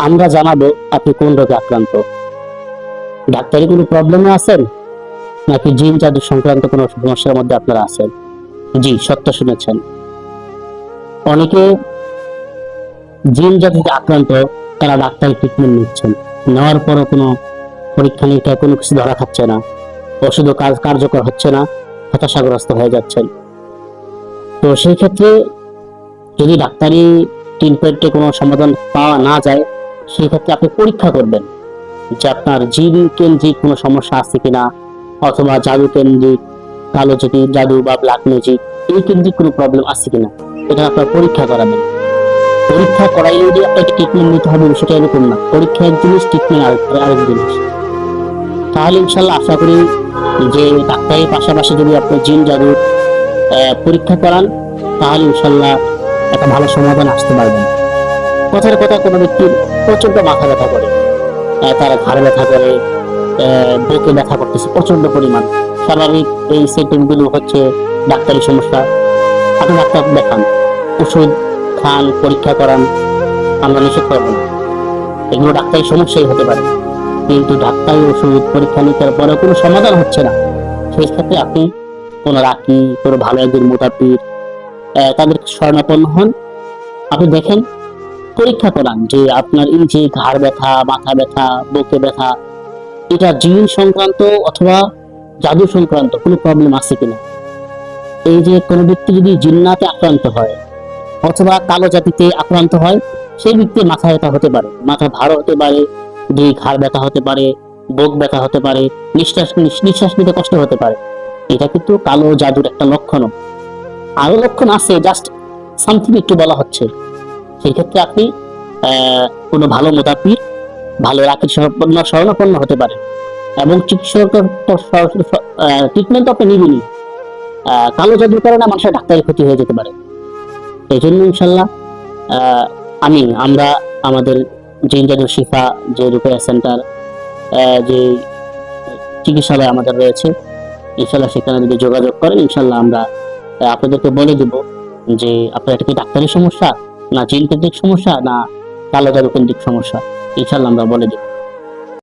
আমরা জানাবো আপনি কোন রোগে আক্রান্ত। ডাক্তারি কোনো প্রবলেমে আছেন, নাকি জিন জাদু সংক্রান্ত কোনো সমস্যার মধ্যে আপনারা আছেন? জি, সত্য শুনেছেন। অনেকে জিন জাদুতে আক্রান্ত, তারা ডাক্তারি ট্রিটমেন্ট নিচ্ছেন, নেওয়ার পরও কোনো পরীক্ষা নিরীক্ষা কোনো কিছু ধরা খাচ্ছে না, ওষুধও কার্যকর হচ্ছে না, হতাশাগ্রস্ত হয়ে যাচ্ছেন। তো সেই ক্ষেত্রে যদি ডাক্তারি ট্রিটমেন্টে কোনো সমাধান পাওয়া না যায়, সেই ক্ষেত্রে আপনি পরীক্ষা করবেন যে আপনার জিন কেন্দ্রিক কোনো সমস্যা আছে কিনা, অথবা জাদু কেন্দ্রিক, কালো জাদু বা ব্ল্যাক ম্যাজিক এই কেন্দ্রিক কোনো প্রবলেম আছে কিনা, এটা আপনার পরীক্ষা করাবেন। পরীক্ষা করাইলে যে আপনাকে ট্রিটমেন্ট নিতে হবে সেটা এরকম না। পরীক্ষা এক জিনিস, ট্রিটমেন্ট আরেক জিনিস। তাহলে ইনশাল্লাহ আশা করি যে ডাক্তারের পাশাপাশি যদি আপনি জিন জাদুর পরীক্ষা করান, তাহলে ইনশাল্লাহ একটা ভালো সমাধান আসতে পারবেন। কথার কথা, কোনো ব্যক্তির প্রচন্ড মাথা ব্যথা করে, তার ঘাড় ব্যথা করে, বুকে ব্যথা করতেছে প্রচন্ড পরিমাণ, স্বাভাবিক এই সিমটম গুলো হচ্ছে ডাক্তারি সমস্যা। আপনি ডাক্তার দেখান, ওষুধ খান, পরীক্ষা করান, আমরা নিষেধ করবো না, এগুলো ডাক্তারি সমস্যাই হতে পারে। কিন্তু ডাক্তারি ওষুধ পরীক্ষা নিতে পরে কোনো সমাধান হচ্ছে না, সেই ক্ষেত্রে আপনি কোনো রাকি, কোনো ভালো একজন মোতাবির তাদের শরণাপন্ন হন। আপনি দেখেন, পরীক্ষা করান যে আপনার এই যে ঘাড় ব্যথা, মাথা ব্যথা, বুকে ব্যথা, এটা জিন সংক্রান্ত অথবা জাদু সংক্রান্ত কোনো প্রবলেম আছে কিনা। এই যে কোনো ব্যক্তি যদি জিন্নাতে আক্রান্ত হয় অথবা কালো জাতিতে আক্রান্ত হয়, সেই ব্যক্তির মাথা ব্যথা হতে পারে, মাথা ভার হতে পারে, দুই ঘাড় ব্যথা হতে পারে, বুক ব্যথা হতে পারে, নিঃশ্বাস নিতে কষ্ট হতে পারে। এটা কিন্তু কালো জাদুর একটা লক্ষণ। আরো লক্ষণ আছে, জাস্ট সামথিং একটু বলা হচ্ছে। সেই ক্ষেত্রে আপনি কোনো ভালো মোতাবির, ভালো রাকির শরণাপন্ন হতে পারে, এবং চিকিৎসকের ট্রিটমেন্ট আপনি নিবেনই। কালো জাদুর কারণে মানুষের ডাক্তারি ক্ষতি হয়ে যেতে পারে। এই জন্য ইনশাল্লাহ আমরা আমাদের জিন জাদু শিফা যে রুকিয়া সেন্টার, যে চিকিৎসালয় আমাদের রয়েছে, ইনশাল্লাহ সেখানে যদি যোগাযোগ করেন, ইনশাল্লাহ আমরা আপনাদেরকে বলে দিব যে আপনার এটা কি ডাক্তারি সমস্যা, না জিন কেন্দ্রিক সমস্যা, না কালো জাদু কেন্দ্রিক সমস্যা, ইনশাল্লাহ আমরা বলে দিব।